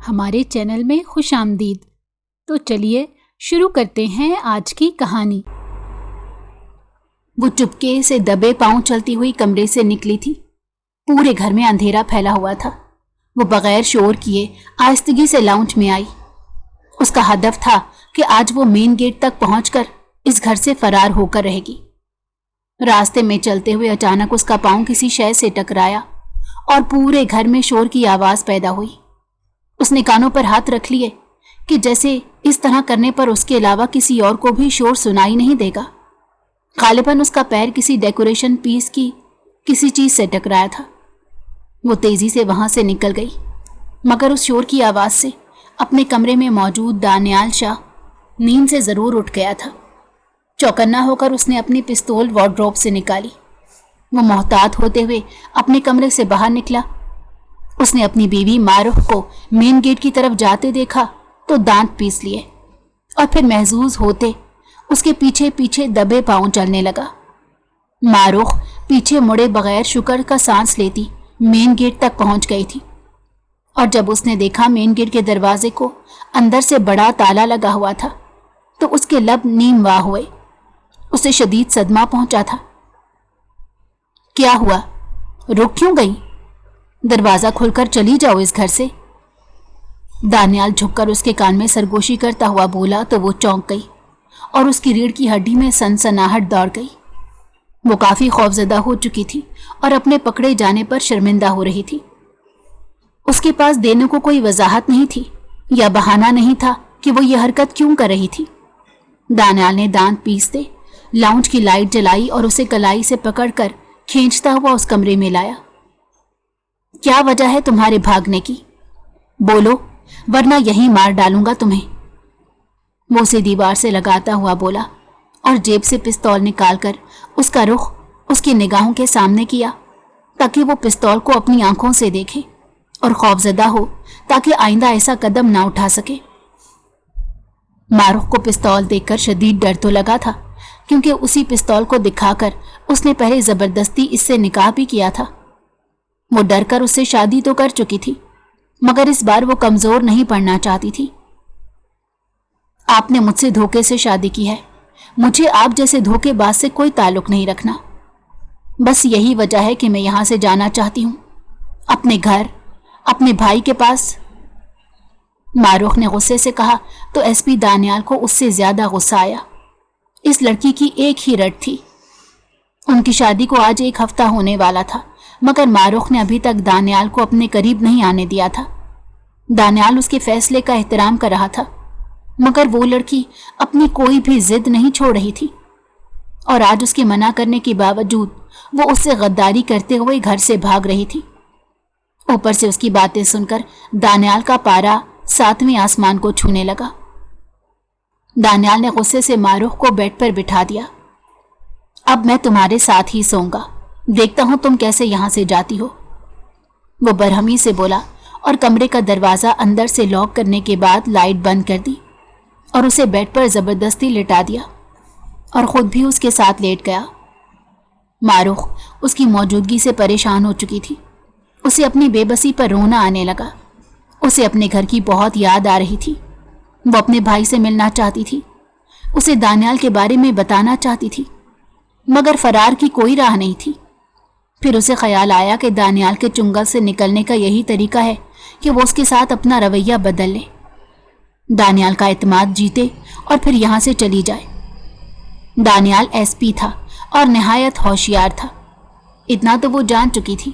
ہمارے چینل میں خوش آمدید۔ تو چلیے شروع کرتے ہیں آج کی کہانی۔ وہ چپکے سے دبے پاؤں چلتی ہوئی کمرے سے نکلی تھی۔ پورے گھر میں اندھیرا پھیلا ہوا تھا۔ وہ بغیر شور کیے آہستگی سے لاؤنج میں آئی۔ اس کا ہدف تھا کہ آج وہ مین گیٹ تک پہنچ کر اس گھر سے فرار ہو کر رہے گی۔ راستے میں چلتے ہوئے اچانک اس کا پاؤں کسی شے سے ٹکرایا اور پورے گھر میں شور کی آواز پیدا ہوئی۔ اس نے کانوں پر ہاتھ رکھ لیے کہ جیسے اس طرح کرنے پر اس کے علاوہ کسی اور کو بھی شور سنائی نہیں دے گا۔ غالباً اس کا پیر کسی ڈیکوریشن پیس کی کسی چیز سے ٹکرایا تھا۔ وہ تیزی سے وہاں سے نکل گئی، مگر اس شور کی آواز سے اپنے کمرے میں موجود دانیال شاہ نیند سے ضرور اٹھ گیا تھا۔ چوکنا ہو کر اس نے اپنی پستول وارڈروب سے نکالی۔ وہ محتاط ہوتے ہوئے اپنے کمرے سے باہر نکلا۔ اس نے اپنی بیوی ماروخ کو مین گیٹ کی طرف جاتے دیکھا تو دانت پیس لیے اور پھر محظوظ ہوتے اس کے پیچھے پیچھے دبے پاؤں چلنے لگا۔ ماروخ پیچھے مڑے بغیر شکر کا سانس لیتی مین گیٹ تک پہنچ گئی تھی، اور جب اس نے دیکھا مین گیٹ کے دروازے کو اندر سے بڑا تالا لگا ہوا تھا تو اس کے لب نیم واہ ہوئے۔ اسے شدید صدمہ پہنچا تھا۔ کیا ہوا؟ رک کیوں گئی؟ دروازہ کھول کر چلی جاؤ اس گھر سے۔ دانیال جھک کر اس کے کان میں سرگوشی کرتا ہوا بولا تو وہ چونک گئی اور اس کی ریڑھ کی ہڈی میں سنسناہٹ دوڑ گئی۔ وہ کافی خوفزدہ ہو چکی تھی اور اپنے پکڑے جانے پر شرمندہ ہو رہی تھی۔ اس کے پاس دینے کو کوئی وضاحت نہیں تھی یا بہانہ نہیں تھا کہ وہ یہ حرکت کیوں کر رہی تھی۔ دانیال نے دانت پیستے لاؤنج کی لائٹ جلائی اور اسے کلائی سے پکڑ کر کھینچتا ہوا اس کمرے میں لایا۔ کیا وجہ ہے تمہارے بھاگنے کی؟ بولو ورنہ یہیں مار ڈالوں گا تمہیں۔ وہ اسے دیوار سے لگاتا ہوا بولا اور جیب سے پستول نکال کر اس کا رخ اس کی نگاہوں کے سامنے کیا تاکہ وہ پستول کو اپنی آنکھوں سے دیکھے اور خوفزدہ ہو تاکہ آئندہ ایسا قدم نہ اٹھا سکے۔ ماروخ کو پستول دیکھ کر شدید ڈر تو لگا تھا، کیونکہ اسی پستول کو دکھا کر اس نے پہلے زبردستی اس سے نکاح بھی کیا تھا۔ وہ ڈر کر اس سے شادی تو کر چکی تھی، مگر اس بار وہ کمزور نہیں پڑنا چاہتی تھی۔ آپ نے مجھ سے دھوکے سے شادی کی ہے، مجھے آپ جیسے دھوکے باز سے کوئی تعلق نہیں رکھنا۔ بس یہی وجہ ہے کہ میں یہاں سے جانا چاہتی ہوں، اپنے گھر، اپنے بھائی کے پاس۔ ماروخ نے غصے سے کہا تو ایس پی دانیال کو اس سے زیادہ غصہ آیا۔ اس لڑکی کی ایک ہی رٹ تھی۔ ان کی شادی کو آج 1 ہفتہ ہونے والا تھا، مگر ماروخ نے ابھی تک دانیال کو اپنے قریب نہیں آنے دیا تھا۔ دانیال اس کے فیصلے کا احترام کر رہا تھا، مگر وہ لڑکی اپنی کوئی بھی ضد نہیں چھوڑ رہی تھی، اور آج اس کے منع کرنے کے باوجود وہ اس سے غداری کرتے ہوئے گھر سے بھاگ رہی تھی۔ اوپر سے اس کی باتیں سن کر دانیال کا پارا 7ویں آسمان کو چھونے لگا۔ دانیال نے غصے سے ماروخ کو بیڈ پر بٹھا دیا۔ اب میں تمہارے ساتھ ہی سوؤں گا، دیکھتا ہوں تم کیسے یہاں سے جاتی ہو، وہ برہمی سے بولا اور کمرے کا دروازہ اندر سے لاک کرنے کے بعد لائٹ بند کر دی اور اسے بیڈ پر زبردستی لٹا دیا اور خود بھی اس کے ساتھ لیٹ گیا۔ ماروخ اس کی موجودگی سے پریشان ہو چکی تھی۔ اسے اپنی بے بسی پر رونا آنے لگا۔ اسے اپنے گھر کی بہت یاد آ رہی تھی۔ وہ اپنے بھائی سے ملنا چاہتی تھی، اسے دانیال کے بارے میں بتانا چاہتی تھی، مگر فرار کی کوئی راہ نہیں تھی۔ پھر اسے خیال آیا کہ دانیال کے چنگل سے نکلنے کا یہی طریقہ ہے کہ وہ اس کے ساتھ اپنا رویہ بدل لے، دانیال کا اعتماد جیتے اور پھر یہاں سے چلی جائے۔ دانیال ایس پی تھا اور نہایت ہوشیار تھا، اتنا تو وہ جان چکی تھی،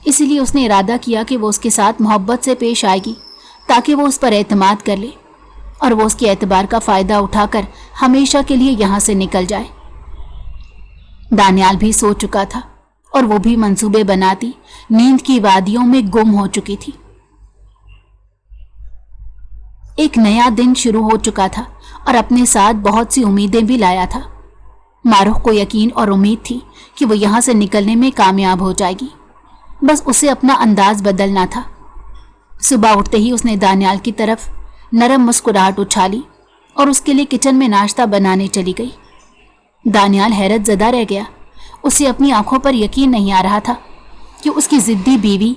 اسی لیے اس نے ارادہ کیا کہ وہ اس کے ساتھ محبت سے پیش آئے گی تاکہ وہ اس پر اعتماد کر لے اور وہ اس کے اعتبار کا فائدہ اٹھا کر ہمیشہ کے لیے یہاں سے نکل جائے۔ دانیال بھی سو چکا تھا اور وہ بھی منصوبے بناتی نیند کی وادیوں میں گم ہو چکی تھی۔ ایک نیا دن شروع ہو چکا تھا اور اپنے ساتھ بہت سی امیدیں بھی لایا تھا۔ ماروخ کو یقین اور امید تھی کہ وہ یہاں سے نکلنے میں کامیاب ہو جائے گی، بس اسے اپنا انداز بدلنا تھا۔ صبح اٹھتے ہی اس نے دانیال کی طرف نرم مسکراہٹ اچھالی اور اس کے لیے کچن میں ناشتہ بنانے چلی گئی۔ دانیال حیرت زدہ رہ گیا۔ اسے اپنی آنکھوں پر یقین نہیں آ رہا تھا کہ اس کی ضدی بیوی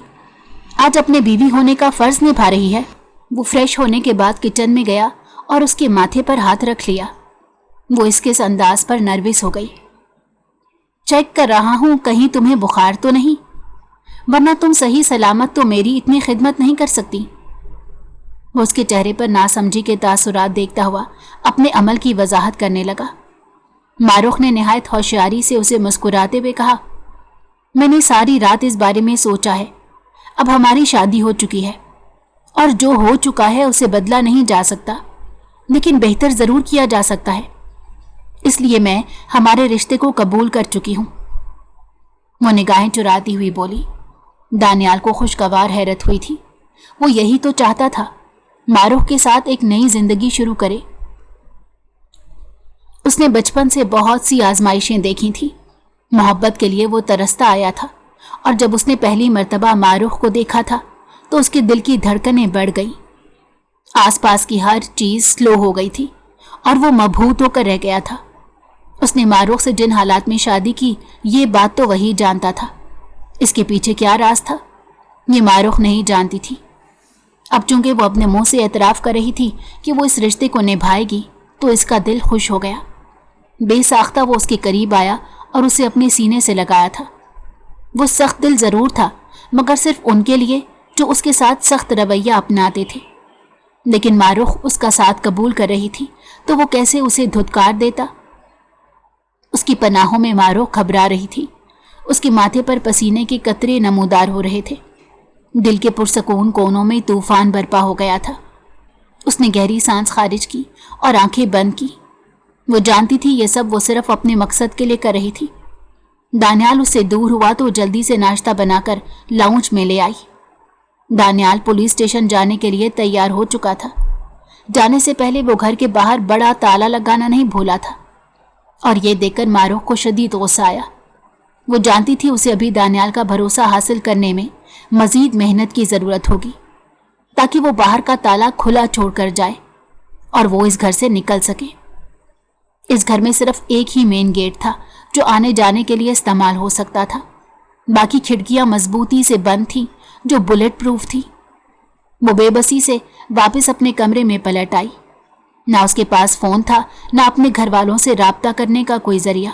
آج اپنے بیوی ہونے کا فرض نبھا رہی ہے۔ وہ فریش ہونے کے بعد کچن میں گیا اور اس کے ماتھے پر ہاتھ رکھ لیا۔ وہ اس کے انداز پر نروس ہو گئی۔ چیک کر رہا ہوں کہیں تمہیں بخار تو نہیں، ورنہ تم صحیح سلامت تو میری اتنی خدمت نہیں کر سکتی۔ وہ اس کے چہرے پر ناسمجھی کے تاثرات دیکھتا ہوا اپنے عمل کی وضاحت کرنے لگا۔ معروف نے نہایت ہوشیاری سے اسے مسکراتے ہوئے کہا، میں نے ساری رات اس بارے میں سوچا ہے۔ اب ہماری شادی ہو چکی ہے اور جو ہو چکا ہے اسے بدلا نہیں جا سکتا، لیکن بہتر ضرور کیا جا سکتا ہے، اس لیے میں ہمارے رشتے کو قبول کر چکی ہوں۔ وہ نگاہیں چراتی ہوئی بولی۔ دانیال کو خوشگوار حیرت ہوئی تھی۔ وہ یہی تو چاہتا تھا، معروف کے ساتھ ایک نئی زندگی شروع کرے۔ اس نے بچپن سے بہت سی آزمائشیں دیکھی تھی، محبت کے لیے وہ ترستا آیا تھا، اور جب اس نے پہلی مرتبہ معروف کو دیکھا تھا تو اس کے دل کی دھڑکنیں بڑھ گئیں۔ آس پاس کی ہر چیز سلو ہو گئی تھی اور وہ مبہوت ہو کر رہ گیا تھا۔ اس نے معروف سے جن حالات میں شادی کی یہ بات تو وہی جانتا تھا، اس کے پیچھے کیا راز تھا یہ معروف نہیں جانتی تھی۔ اب چونکہ وہ اپنے منہ سے اعتراف کر رہی تھی کہ وہ اس رشتے کو نبھائے گی تو اس کا دل خوش ہو گیا۔ بے ساختہ وہ اس کے قریب آیا اور اسے اپنے سینے سے لگایا تھا۔ وہ سخت دل ضرور تھا، مگر صرف ان کے لیے جو اس کے ساتھ سخت رویہ اپناتے تھے، لیکن معروف اس کا ساتھ قبول کر رہی تھی تو وہ کیسے اسے دھتکار دیتا۔ اس کی پناہوں میں معروف گھبرا رہی تھی، اس کے ماتھے پر پسینے کے قطرے نمودار ہو رہے تھے، دل کے پرسکون کونوں میں طوفان برپا ہو گیا تھا۔ اس نے گہری سانس خارج کی اور آنکھیں بند کی۔ وہ جانتی تھی یہ سب وہ صرف اپنے مقصد کے لیے کر رہی تھی۔ دانیال اس سے دور ہوا تو جلدی سے ناشتہ بنا کر لاؤنج میں لے آئی۔ دانیال پولیس اسٹیشن جانے کے لیے تیار ہو چکا تھا۔ جانے سے پہلے وہ گھر کے باہر بڑا تالا لگانا نہیں بھولا تھا، اور یہ دیکھ کر معروف کو شدید غصہ آیا۔ وہ جانتی تھی اسے ابھی دانیال کا بھروسہ حاصل کرنے میں مزید محنت کی ضرورت ہوگی، تاکہ وہ باہر کا تالا کھلا چھوڑ کر جائے اور وہ اس گھر سے نکل سکے۔ اس گھر میں صرف ایک ہی مین گیٹ تھا جو آنے جانے کے لیے استعمال ہو سکتا تھا، باقی کھڑکیاں مضبوطی سے بند تھیں جو بلٹ پروف تھی۔ وہ بے بسی سے واپس اپنے کمرے میں پلٹ آئی۔ نہ اس کے پاس فون تھا، نہ اپنے گھر والوں سے رابطہ کرنے کا کوئی ذریعہ۔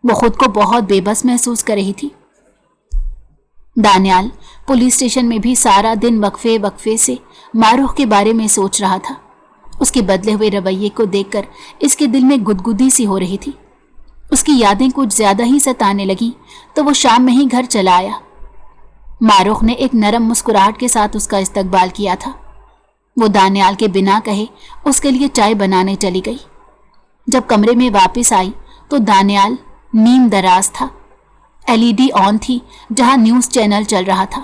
وہ خود کو بہت بے بس محسوس کر رہی تھی۔ دانیال پولیس اسٹیشن میں بھی سارا دن وقفے وقفے سے معروف کے بارے میں سوچ رہا تھا۔ اس کے بدلے ہوئے رویے کو دیکھ کر اس کے دل میں گدگدی سی ہو رہی تھی۔ اس کی یادیں کچھ زیادہ ہی ستانے لگیں تو وہ شام میں ہی گھر چلا آیا۔ معروف نے ایک نرم مسکراہٹ کے ساتھ اس کا استقبال کیا تھا۔ وہ دانیال کے بنا کہے اس کے لیے چائے بنانے چلی گئی۔ جب کمرے میں واپس آئی تو دانیال نیم دراز تھا۔ LED آن تھی جہاں نیوز چینل چل رہا تھا۔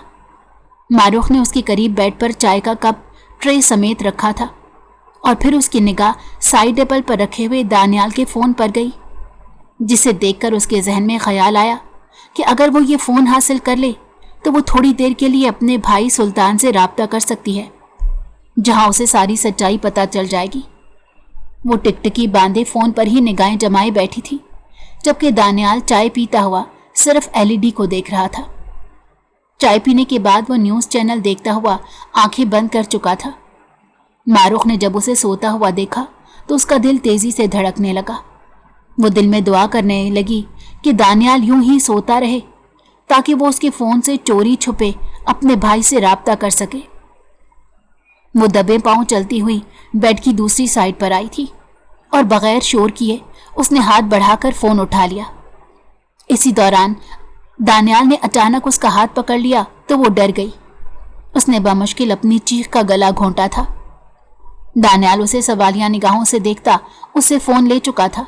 معروف نے اس کے قریب بیڈ پر چائے کا کپ ٹرے سمیت رکھا تھا، اور پھر اس کی نگاہ سائیڈ ٹیبل پر رکھے ہوئے دانیال کے فون پر گئی، جسے دیکھ کر اس کے ذہن میں خیال آیا کہ اگر وہ یہ فون حاصل کر لے تو وہ تھوڑی دیر کے لیے اپنے بھائی سلطان سے رابطہ کر سکتی ہے، جہاں اسے ساری سچائی پتہ چل جائے گی۔ وہ ٹکٹکی باندھے فون پر ہی نگاہیں جمائے بیٹھی تھی، جبکہ دانیال چائے پیتا ہوا صرف LED کو دیکھ رہا تھا۔ چائے پینے کے بعد وہ نیوز چینل دیکھتا ہوا آنکھیں بند کر چکا تھا۔ معروف نے جب اسے سوتا ہوا دیکھا تو اس کا دل تیزی سے دھڑکنے لگا۔ وہ دل میں دعا کرنے لگی کہ دانیال یوں ہی سوتا رہے تاکہ وہ اس کے فون سے چوری چھپے اپنے بھائی سے رابطہ کر سکے۔ وہ دبے پاؤں چلتی ہوئی بیڈ کی دوسری سائڈ پر آئی تھی اور بغیر شور کیے اس نے ہاتھ بڑھا کر فون اٹھا لیا۔ اسی دوران دانیال نے اچانک اس کا ہاتھ پکڑ لیا تو وہ ڈر گئی۔ اس نے بمشکل اپنی چیخ کا گلا گھونٹا تھا۔ دانیال اسے سوالیہ نگاہوں سے دیکھتا اس سے فون لے چکا تھا۔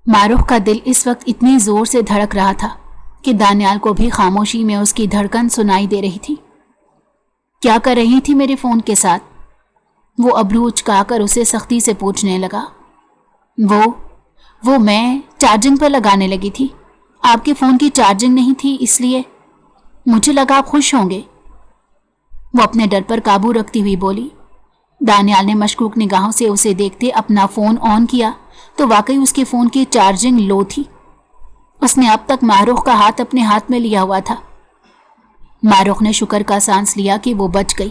معروف کا دل اس وقت اتنی زور سے دھڑک رہا تھا کہ دانیال کو بھی خاموشی میں اس کی دھڑکن سنائی دے رہی تھی۔ کیا کر رہی تھی میرے فون کے ساتھ؟ وہ ابرو اچکا کر اسے سختی سے پوچھنے لگا۔ وہ میں چارجنگ پر لگانے لگی تھی۔ آپ کے فون کی چارجنگ نہیں تھی، اس لیے مجھے لگا آپ خوش ہوں گے، وہ اپنے ڈر پر قابو رکھتی ہوئی بولی۔ دانیال نے مشکوک نگاہوں سے اسے دیکھتے اپنا فون آن کیا تو واقعی اس کے فون کی چارجنگ لو تھی۔ اس نے اب تک معروف کا ہاتھ اپنے ہاتھ میں لیا ہوا تھا۔ معروف نے شکر کا سانس لیا کہ وہ بچ گئی۔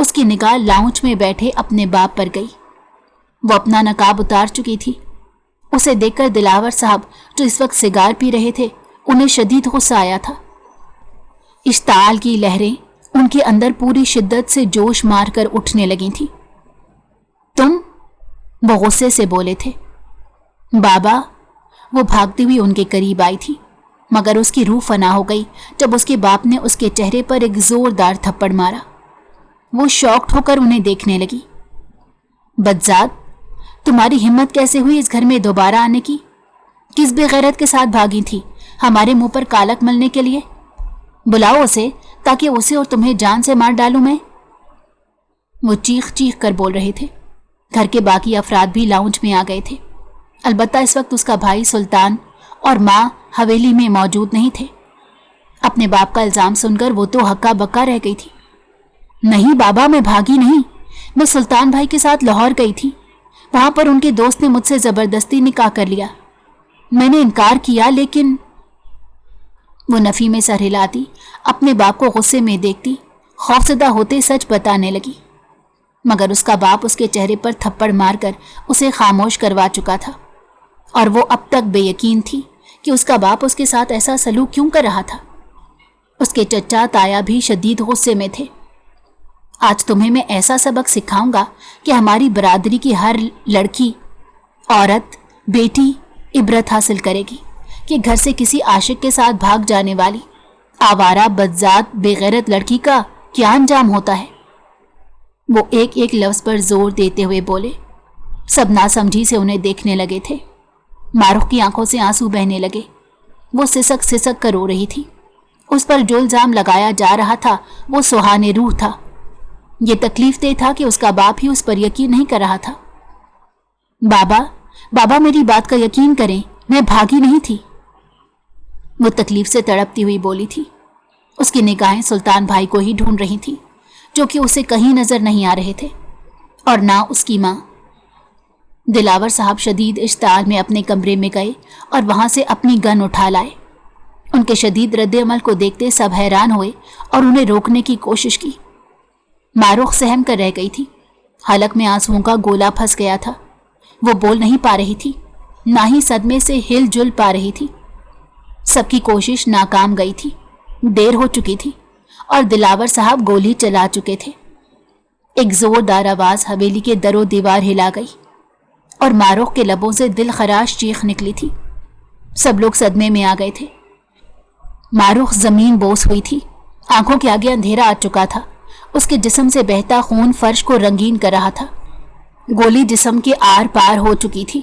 اس کی نگاہ لاؤنج میں بیٹھے اپنے باپ پر گئی۔ وہ اپنا نقاب اتار چکی تھی۔ اسے دیکھ کر دلاور صاحب جو اس وقت سگار پی رہے تھے انہیں شدید غصہ آیا تھا۔ اشتعال کی لہریں ان کے اندر پوری شدت سے جوش مار کر اٹھنے لگی تھی۔ تم؟ وہ غصے سے بولے تھے۔ بابا، وہ بھاگتی ہوئی ان کے قریب آئی تھی، مگر اس کی روح فنا ہو گئی جب اس کے باپ نے اس کے چہرے پر ایک زوردار تھپڑ مارا۔ وہ شاکڈ ہو کر انہیں دیکھنے لگی۔ بدذات، تمہاری ہمت کیسے ہوئی اس گھر میں دوبارہ آنے کی؟ کس بے غیرت کے ساتھ بھاگی تھی ہمارے منہ پر کالک ملنے کے لیے؟ بلاؤ اسے تاکہ اسے اور تمہیں جان سے مار ڈالوں میں۔ وہ چیخ چیخ کر بول رہے تھے۔ گھر کے باقی افراد بھی لاؤنج میں آ گئے تھے، البتہ اس وقت اس کا بھائی سلطان اور ماں حویلی میں موجود نہیں تھے۔ اپنے باپ کا الزام سن کر وہ تو ہکا بکا رہ گئی تھی۔ نہیں بابا، میں بھاگی نہیں، میں سلطان بھائی کے ساتھ لاہور گئی تھی۔ وہاں پر ان کے دوست نے مجھ سے زبردستی نکاح کر لیا۔ میں نے انکار کیا لیکن… وہ نفی میں سر ہلاتی، اپنے باپ کو غصے میں دیکھتی، خوفزدہ ہوتے سچ بتانے لگی، مگر اس کا باپ اس کے چہرے پر تھپڑ مار کر اسے خاموش کروا چکا تھا، اور وہ اب تک بے یقین تھی کہ اس کا باپ اس کے ساتھ ایسا سلوک کیوں کر رہا تھا۔ اس کے چچا تایا بھی شدید غصے میں تھے۔ آج تمہیں میں ایسا سبق سکھاؤں گا کہ ہماری برادری کی ہر لڑکی، عورت، بیٹی عبرت حاصل کرے گی کہ گھر سے کسی عاشق کے ساتھ بھاگ جانے والی آوارہ بدذات بے غیرت لڑکی کا کیا انجام ہوتا ہے۔ وہ ایک ایک لفظ پر زور دیتے ہوئے بولے۔ سب ناسمجھی سے انہیں دیکھنے لگے تھے۔ ماروخ کی آنکھوں سے آنسو بہنے لگے۔ وہ سسک سسک کر رو رہی تھی۔ اس پر جو الزام لگایا جا رہا تھا وہ سہانے روح تھا۔ یہ تکلیف دہ تھا کہ اس کا باپ ہی اس پر یقین نہیں کر رہا تھا۔ بابا میری بات کا یقین کریں، میں بھاگی نہیں تھی، وہ تکلیف سے تڑپتی ہوئی بولی تھی۔ اس کی نگاہیں سلطان بھائی کو ہی ڈھونڈ رہی تھی جو کہ اسے کہیں نظر نہیں آ رہے تھے، اور نہ اس کی ماں۔ دلاور صاحب شدید اشتعال میں اپنے کمرے میں گئے اور وہاں سے اپنی گن اٹھا لائے۔ ان کے شدید رد عمل کو دیکھتے سب حیران ہوئے اور انہیں روکنے کی کوشش کی۔ ماروخ سہم کر رہ گئی تھی، حلق میں آنسوؤں کا گولا پھنس گیا تھا۔ وہ بول نہیں پا رہی تھی، نہ ہی صدمے سے ہل جل پا رہی تھی۔ سب کی کوشش ناکام گئی تھی، دیر ہو چکی تھی اور دلاور صاحب گولی چلا چکے تھے۔ ایک زوردار آواز حویلی کے در و دیوار ہلا گئی اور ماروخ کے لبوں سے دل خراش چیخ نکلی تھی۔ سب لوگ صدمے میں آ گئے تھے۔ ماروخ زمین بوس ہوئی تھی، آنکھوں کے آگے اندھیرا آ چکا تھا، اس کے جسم سے بہتا خون فرش کو رنگین کر رہا تھا۔ گولی جسم کے آر پار ہو چکی تھی،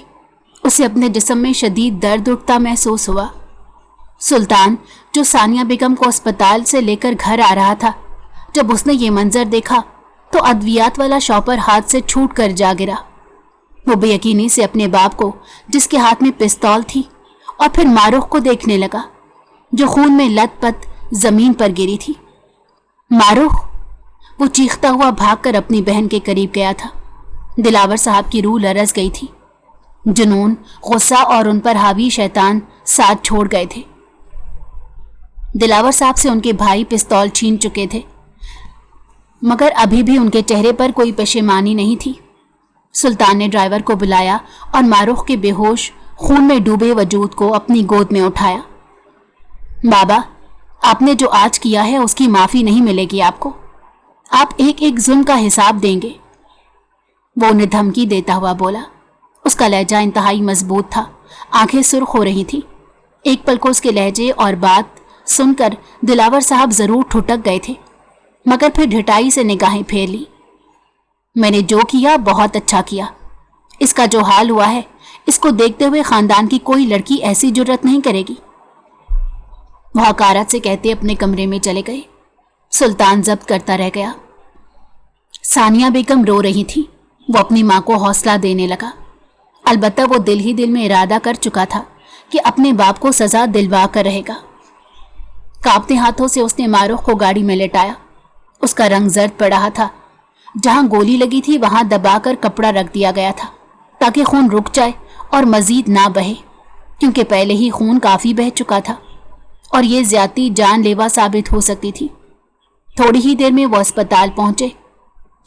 اسے اپنے جسم میں شدید درد اٹھتا محسوس ہوا۔ سلطان جو ثانیہ بیگم کو اسپتال سے لے کر گھر آ رہا تھا، جب اس نے یہ منظر دیکھا تو ادویات والا شاپر ہاتھ سے چھوٹ کر جا گرا۔ وہ بے یقینی سے اپنے باپ کو جس کے ہاتھ میں پستول تھی اور پھر ماروخ کو دیکھنے لگا جو خون میں لت پت زمین پر گری تھی۔ ماروخ! وہ چیختا ہوا بھاگ کر اپنی بہن کے قریب گیا تھا۔ دلاور صاحب کی روح لرز گئی تھی۔ جنون، غصہ اور ان پر حاوی شیطان ساتھ چھوڑ گئے تھے۔ دلاور صاحب سے ان کے بھائی پستول چھین چکے تھے، مگر ابھی بھی ان کے چہرے پر کوئی پشیمانی نہیں تھی۔ سلطان نے ڈرائیور کو بلایا اور ماروخ کے بے ہوش خون میں ڈوبے وجود کو اپنی گود میں اٹھایا۔ بابا، آپ نے جو آج کیا ہے اس کی معافی نہیں ملے گی آپ کو، آپ ایک ایک ظلم کا حساب دیں گے، وہ انہیں دھمکی دیتا ہوا بولا۔ اس کا لہجہ انتہائی مضبوط تھا، آنکھیں سرخ ہو رہی تھی۔ ایک پل کو اس کے لہجے اور بات سن کر دلاور صاحب ضرور ٹھٹک گئے تھے، مگر پھر ڈھٹائی سے نگاہیں پھیر لی۔ میں نے جو کیا بہت اچھا کیا، اس کا جو حال ہوا ہے اس کو دیکھتے ہوئے خاندان کی کوئی لڑکی ایسی جرت نہیں کرے گی، وہ حقارت سے کہتے اپنے کمرے میں چلے گئے۔ سلطان ضبط کرتا رہ گیا۔ ثانیہ بیگم رو رہی تھی، وہ اپنی ماں کو حوصلہ دینے لگا، البتہ وہ دل ہی دل میں ارادہ کر چکا تھا کہ اپنے باپ کو سزا دلوا کر رہے گا۔ کانپتے ہاتھوں سے اس نے ماروخ کو گاڑی میں لٹایا۔ اس کا رنگ زرد پڑ رہا تھا، جہاں گولی لگی تھی وہاں دبا کر کپڑا رکھ دیا گیا تھا تاکہ خون رک جائے اور مزید نہ بہے، کیونکہ پہلے ہی خون کافی بہہ چکا تھا اور یہ زیادتی جان لیوا ثابت ہو سکتی تھی۔ تھوڑی ہی دیر میں وہ اسپتال پہنچے۔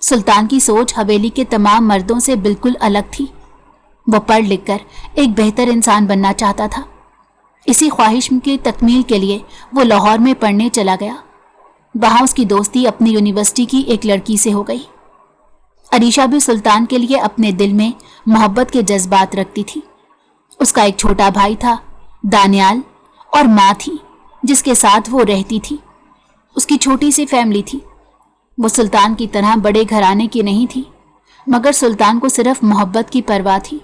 سلطان کی سوچ حویلی کے تمام مردوں سے بالکل الگ تھی۔ وہ پڑھ لکھ کر ایک بہتر انسان بننا چاہتا تھا۔ اسی خواہش کی تکمیل کے لیے وہ لاہور میں پڑھنے چلا گیا۔ وہاں اس کی دوستی اپنی یونیورسٹی کی ایک لڑکی سے ہو گئی۔ عریشہ بھی سلطان کے لیے اپنے دل میں محبت کے جذبات رکھتی تھی۔ اس کا ایک چھوٹا بھائی تھا دانیال، اور ماں تھی جس کے ساتھ وہ رہتی تھی۔ اس کی چھوٹی سی فیملی تھی۔ وہ سلطان کی طرح بڑے گھرانے کی نہیں تھی، مگر سلطان کو صرف محبت کی پرواہ تھی۔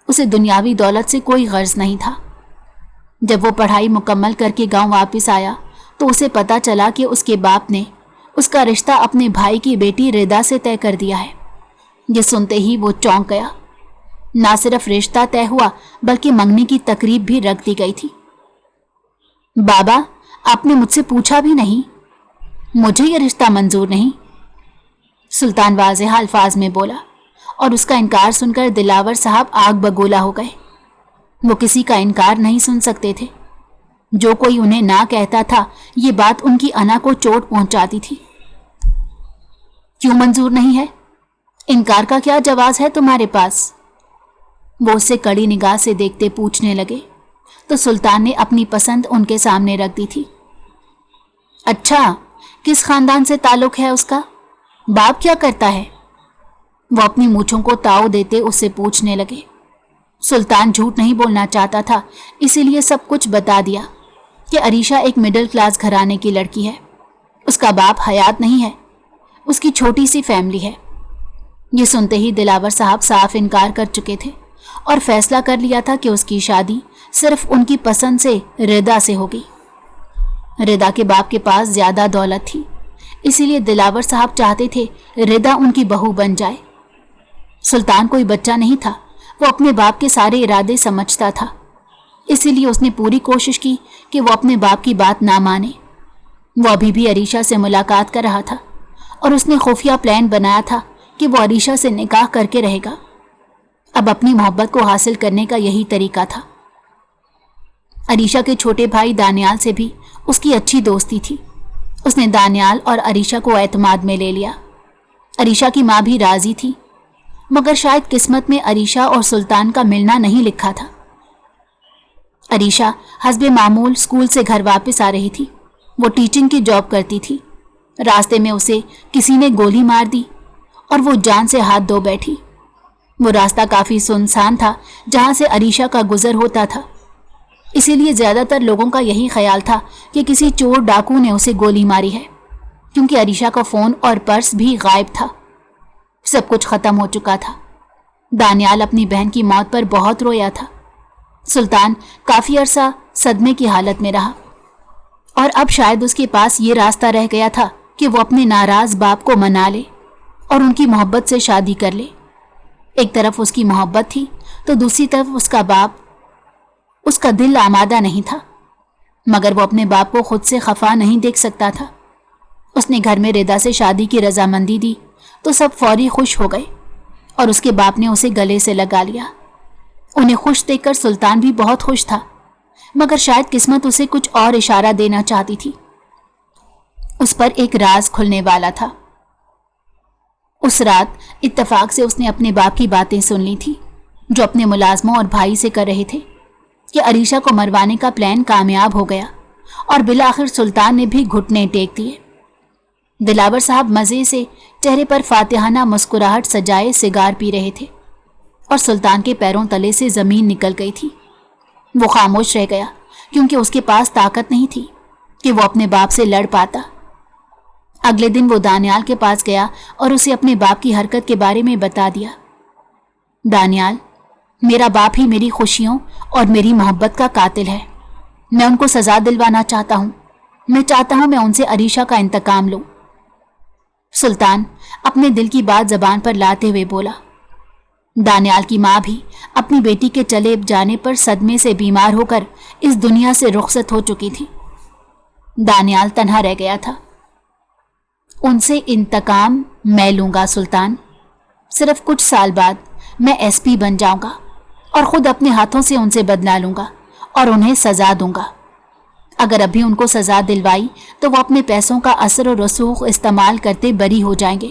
اسے دنیاوی دولت سے کوئی غرض نہیں تھا۔ جب وہ پڑھائی مکمل کر کے گاؤں واپس آیا تو اسے پتا چلا کہ اس کے باپ نے اس کا رشتہ اپنے بھائی کی بیٹی ردا سے طے کر دیا ہے۔ یہ سنتے ہی وہ چونک گیا۔ نہ صرف رشتہ طے ہوا بلکہ منگنی کی تقریب بھی رکھ دی گئی تھی۔ بابا، آپ نے مجھ سے پوچھا بھی نہیں؟ مجھے یہ رشتہ منظور نہیں، سلطان واضح الفاظ میں بولا، اور اس کا انکار سن کر دلاور صاحب آگ بگولا ہو گئے۔ وہ کسی کا انکار نہیں سن سکتے تھے۔ جو کوئی انہیں نہ کہتا تھا یہ بات ان کی انا کو چوٹ پہنچاتی تھی۔ کیوں منظور نہیں ہے؟ انکار کا کیا جواز ہے تمہارے پاس؟ وہ اس سے کڑی نگاہ سے دیکھتے پوچھنے لگے تو سلطان نے اپنی پسند ان کے سامنے رکھ دی تھی۔ اچھا، کس خاندان سے تعلق ہے اس کا؟ باپ کیا کرتا ہے؟ وہ اپنی مونچھوں کو تاؤ دیتے اس سے پوچھنے لگے۔ سلطان جھوٹ نہیں بولنا چاہتا تھا، اسی لیے سب کچھ بتا دیا کہ عریشہ ایک مڈل کلاس گھرانے کی لڑکی ہے۔ اس کا باپ حیات نہیں ہے، اس کی چھوٹی سی فیملی ہے۔ یہ سنتے ہی دلاور صاحب صاف انکار کر چکے تھے اور فیصلہ کر لیا تھا کہ اس کی شادی صرف ان کی پسند سے ردا سے ہوگی۔ ردا کے باپ کے پاس زیادہ دولت تھی، اسی لیے دلاور صاحب چاہتے تھے ردا ان کی بہو بن جائے۔ سلطان کوئی بچہ نہیں تھا، وہ اپنے باپ کے سارے ارادے سمجھتا تھا، اسی لیے اس نے پوری کوشش کی کہ وہ اپنے باپ کی بات نہ مانے۔ وہ ابھی بھی عریشہ سے ملاقات کر رہا تھا اور اس نے خفیہ پلان بنایا تھا کہ وہ عریشہ سے نکاح کر کے رہے گا۔ اب اپنی محبت کو حاصل کرنے کا یہی طریقہ تھا۔ عریشہ کے چھوٹے بھائی دانیال سے بھی اس کی اچھی دوستی تھی۔ اس نے دانیال اور عریشہ کو اعتماد میں لے لیا۔ عریشہ کی ماں بھی راضی تھی، مگر شاید قسمت میں عریشہ اور سلطان کا ملنا نہیں لکھا تھا۔ عریشہ حسب معمول اسکول سے گھر واپس آ رہی تھی۔ وہ ٹیچنگ کی جاب کرتی تھی۔ راستے میں اسے کسی نے گولی مار دی اور وہ جان سے ہاتھ دھو بیٹھی۔ وہ راستہ کافی سنسان تھا جہاں سے عریشہ کا گزر ہوتا تھا، اسی لیے زیادہ تر لوگوں کا یہی خیال تھا کہ کسی چور ڈاکو نے اسے گولی ماری ہے، کیونکہ عریشہ کا فون اور پرس بھی غائب تھا۔ سب کچھ ختم ہو چکا تھا۔ دانیال اپنی بہن کی موت پر بہت رویا تھا۔ سلطان کافی عرصہ صدمے کی حالت میں رہا، اور اب شاید اس کے پاس یہ راستہ رہ گیا تھا کہ وہ اپنے ناراض باپ کو منا لے اور ان کی محبت سے شادی کر لے۔ ایک طرف اس کی محبت تھی تو دوسری طرف اس کا باپ، اس کا دل آمادہ نہیں تھا، مگر وہ اپنے باپ کو خود سے خفا نہیں دیکھ سکتا تھا۔ اس نے گھر میں ردا سے شادی کی رضامندی دی تو سب فوری خوش ہو گئے اور اس کے باپ نے اسے گلے سے لگا لیا۔ انہیں خوش دیکھ کر سلطان بھی بہت خوش تھا، مگر شاید قسمت اسے کچھ اور اشارہ دینا چاہتی تھی۔ اس پر ایک راز کھلنے والا تھا۔ اس رات اتفاق سے اس نے اپنے باپ کی باتیں سن لی تھی جو اپنے ملازموں اور بھائی سے کر رہے تھے کہ عریشہ کو مروانے کا پلان کامیاب ہو گیا، اور بالآخر سلطان نے بھی گھٹنے ٹیک دیے۔ دلاور صاحب مزے سے چہرے پر فاتحانہ مسکراہٹ سجائے سگار پی رہے تھے، اور سلطان کے پیروں تلے سے زمین نکل گئی تھی۔ وہ خاموش رہ گیا کیونکہ اس کے پاس طاقت نہیں تھی کہ وہ اپنے باپ سے لڑ پاتا۔ اگلے دن وہ دانیال کے پاس گیا اور اسے اپنے باپ کی حرکت کے بارے میں بتا دیا۔ دانیال، میرا باپ ہی میری خوشیوں اور میری محبت کا قاتل ہے۔ میں ان کو سزا دلوانا چاہتا ہوں۔ میں چاہتا ہوں میں ان سے عریشہ کا انتقام لوں۔ سلطان اپنے دل کی بات زبان پر لاتے ہوئے بولا۔ دانیال کی ماں بھی اپنی بیٹی کے چلے جانے پر صدمے سے بیمار ہو کر اس دنیا سے رخصت ہو چکی تھی۔ دانیال تنہا رہ گیا تھا۔ ان سے انتقام میں لوں گا سلطان۔ صرف کچھ سال بعد میں ایس پی بن جاؤں گا اور خود اپنے ہاتھوں سے ان سے بدلا لوں گا اور انہیں سزا دوں گا۔ اگر ابھی ان کو سزا دلوائی تو وہ اپنے پیسوں کا اثر و رسوخ استعمال کرتے بری ہو جائیں گے۔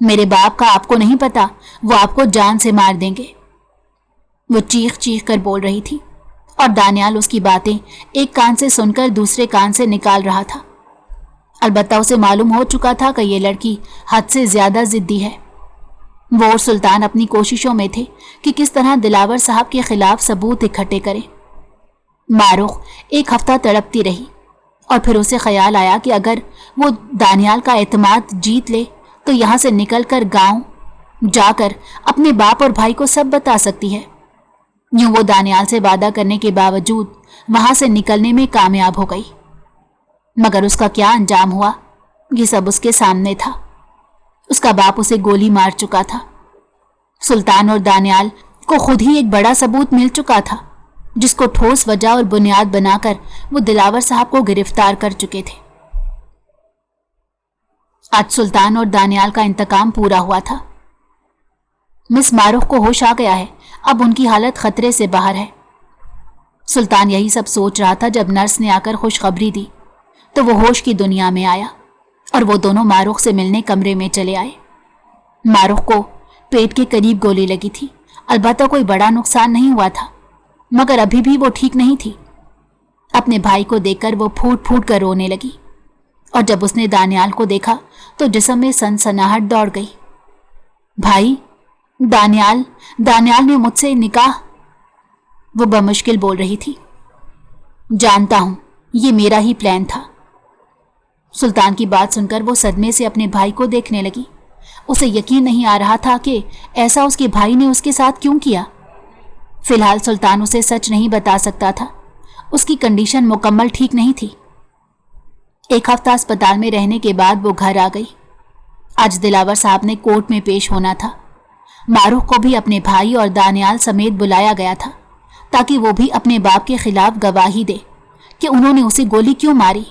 میرے باپ کا آپ کو نہیں پتا، وہ آپ کو جان سے مار دیں گے۔ وہ چیخ چیخ کر بول رہی تھی اور دانیال اس کی باتیں ایک کان سے سن کر دوسرے کان سے نکال رہا تھا۔ البتہ اسے معلوم ہو چکا تھا کہ یہ لڑکی حد سے زیادہ ضدی ہے۔ وہ اور سلطان اپنی کوششوں میں تھے کہ کس طرح دلاور صاحب کے خلاف ثبوت اکٹھے کریں۔ ماروخ ایک ہفتہ تڑپتی رہی اور پھر اسے خیال آیا کہ اگر وہ دانیال کا اعتماد جیت لے تو یہاں سے نکل کر گاؤں جا کر اپنے باپ اور بھائی کو سب بتا سکتی ہے۔ یوں وہ دانیال سے وعدہ کرنے کے باوجود وہاں سے نکلنے میں کامیاب ہو گئی، مگر اس کا کیا انجام ہوا یہ سب اس کے سامنے تھا۔ اس کا باپ اسے گولی مار چکا تھا۔ سلطان اور دانیال کو خود ہی ایک بڑا ثبوت مل چکا تھا جس کو ٹھوس وجہ اور بنیاد بنا کر وہ دلاور صاحب کو گرفتار کر چکے تھے۔ آج سلطان اور دانیال کا انتقام پورا ہوا تھا۔ مس ماروخ کو ہوش آ گیا ہے، اب ان کی حالت خطرے سے باہر ہے۔ سلطان یہی سب سوچ رہا تھا جب نرس نے آ کر خوشخبری دی تو وہ ہوش کی دنیا میں آیا اور وہ دونوں ماروخ سے ملنے کمرے میں چلے آئے۔ ماروخ کو پیٹ کے قریب گولی لگی تھی، البتہ کوئی بڑا نقصان نہیں ہوا تھا، مگر ابھی بھی وہ ٹھیک نہیں تھی۔ اپنے بھائی کو دیکھ کر وہ پھوٹ پھوٹ کر رونے لگی اور جب اس نے دانیال کو دیکھا تو جسم میں سنسناہٹ دوڑ گئی۔ بھائی، دانیال نے مجھ سے نکاح، وہ بمشکل بول رہی تھی۔ جانتا ہوں، یہ میرا ہی پلان تھا۔ سلطان کی بات سن کر وہ صدمے سے اپنے بھائی کو دیکھنے لگی۔ اسے یقین نہیں آ رہا تھا کہ ایسا اس کے بھائی نے اس کے ساتھ کیوں کیا۔ فی الحال سلطان اسے سچ نہیں بتا سکتا تھا، اس کی کنڈیشن مکمل ٹھیک نہیں تھی۔ ایک ہفتہ اسپتال میں رہنے کے بعد وہ گھر آ گئی۔ آج دلاور صاحب نے کورٹ میں پیش ہونا تھا۔ ماروخ کو بھی اپنے بھائی اور دانیال سمیت بلایا گیا تھا تاکہ وہ بھی اپنے باپ کے خلاف گواہی دے کہ انہوں نے اسے گولی کیوں ماری۔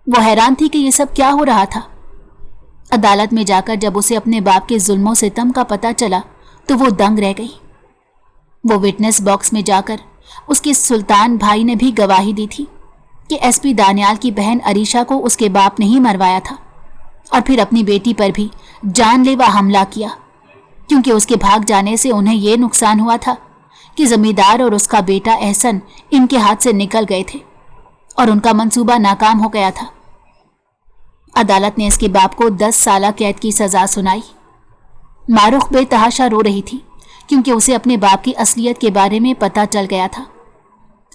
وہ حیران تھی کہ یہ سب کیا ہو رہا تھا۔ عدالت میں جا کر جب اسے اپنے باپ کے ظلم و ستم کا پتہ چلا تو وہ دنگ رہ گئی۔ وہ وٹنس باکس میں جا کر اس کے سلطان بھائی نے بھی گواہی دی تھی کہ ایس پی دانیال کی بہن عریشہ کو اس کے باپ نے ہی مروایا تھا اور پھر اپنی بیٹی پر بھی جان لیوا حملہ کیا، کیونکہ اس کے بھاگ جانے سے انہیں یہ نقصان ہوا تھا کہ زمیندار اور اس کا بیٹا احسن ان کے ہاتھ سے نکل گئے تھے اور ان کا منصوبہ ناکام ہو گیا تھا۔ عدالت نے اس کے باپ کو 10 سالہ قید کی سزا سنائی۔ ماروخ بے تحاشا رو رہی تھی کیونکہ اسے اپنے باپ کی اصلیت کے بارے میں پتہ چل گیا تھا۔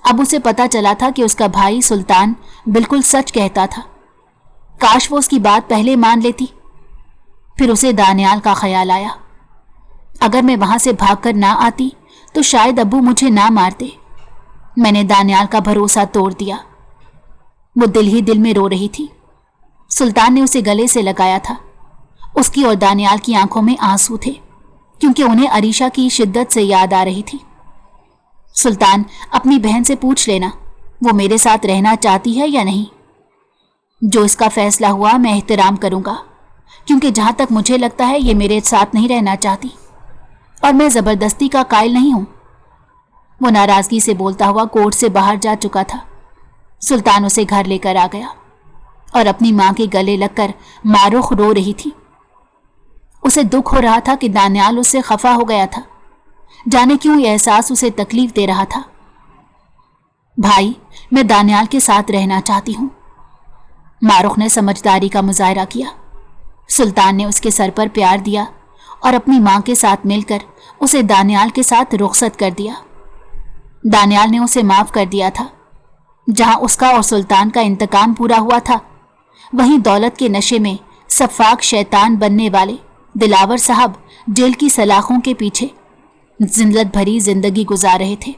اب اسے پتہ چلا تھا کہ اس کا بھائی سلطان بالکل سچ کہتا تھا۔ کاش وہ اس کی بات پہلے مان لیتی۔ پھر اسے دانیال کا خیال آیا۔ اگر میں وہاں سے بھاگ کر نہ آتی تو شاید ابو مجھے نہ مارتے۔ میں نے دانیال کا بھروسہ توڑ دیا۔ وہ دل ہی دل میں رو رہی تھی۔ سلطان نے اسے گلے سے لگایا تھا۔ اس کی اور دانیال کی آنکھوں میں آنسو تھے کیونکہ انہیں عریشہ کی شدت سے یاد آ رہی تھی۔ سلطان، اپنی بہن سے پوچھ لینا وہ میرے ساتھ رہنا چاہتی ہے یا نہیں۔ جو اس کا فیصلہ ہوا میں احترام کروں گا، کیونکہ جہاں تک مجھے لگتا ہے یہ میرے ساتھ نہیں رہنا چاہتی اور میں زبردستی کا قائل نہیں ہوں۔ وہ ناراضگی سے بولتا ہوا کورٹ سے باہر جا چکا تھا۔ سلطان اسے گھر لے کر آ گیا اور اپنی ماں کے گلے لگ کر ماروخ رو رہی تھی۔ اسے دکھ ہو رہا تھا کہ دانیال اس سے خفا ہو گیا تھا، جانے کیوں یہ احساس اسے تکلیف دے رہا تھا۔ بھائی، میں دانیال کے ساتھ رہنا چاہتی ہوں۔ ماروخ نے سمجھداری کا مظاہرہ کیا۔ سلطان نے اس کے سر پر پیار دیا اور اپنی ماں کے ساتھ مل کر اسے دانیال کے ساتھ رخصت کر دیا۔ دانیال نے اسے معاف کر دیا تھا۔ جہاں اس کا اور سلطان کا انتقام پورا ہوا تھا، وہیں دولت کے نشے میں سفاک شیطان بننے والے دلاور صاحب جیل کی سلاخوں کے پیچھے ذلت بھری زندگی گزار رہے تھے۔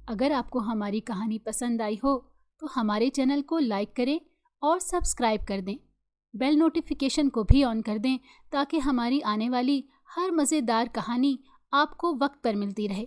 اگر آپ کو ہماری کہانی پسند آئی ہو تو ہمارے چینل کو لائک کریں اور سبسکرائب کر دیں۔ بیل نوٹیفیکیشن کو بھی آن کر دیں تاکہ ہماری آنے والی ہر مزیدار کہانی آپ کو وقت پر ملتی رہے۔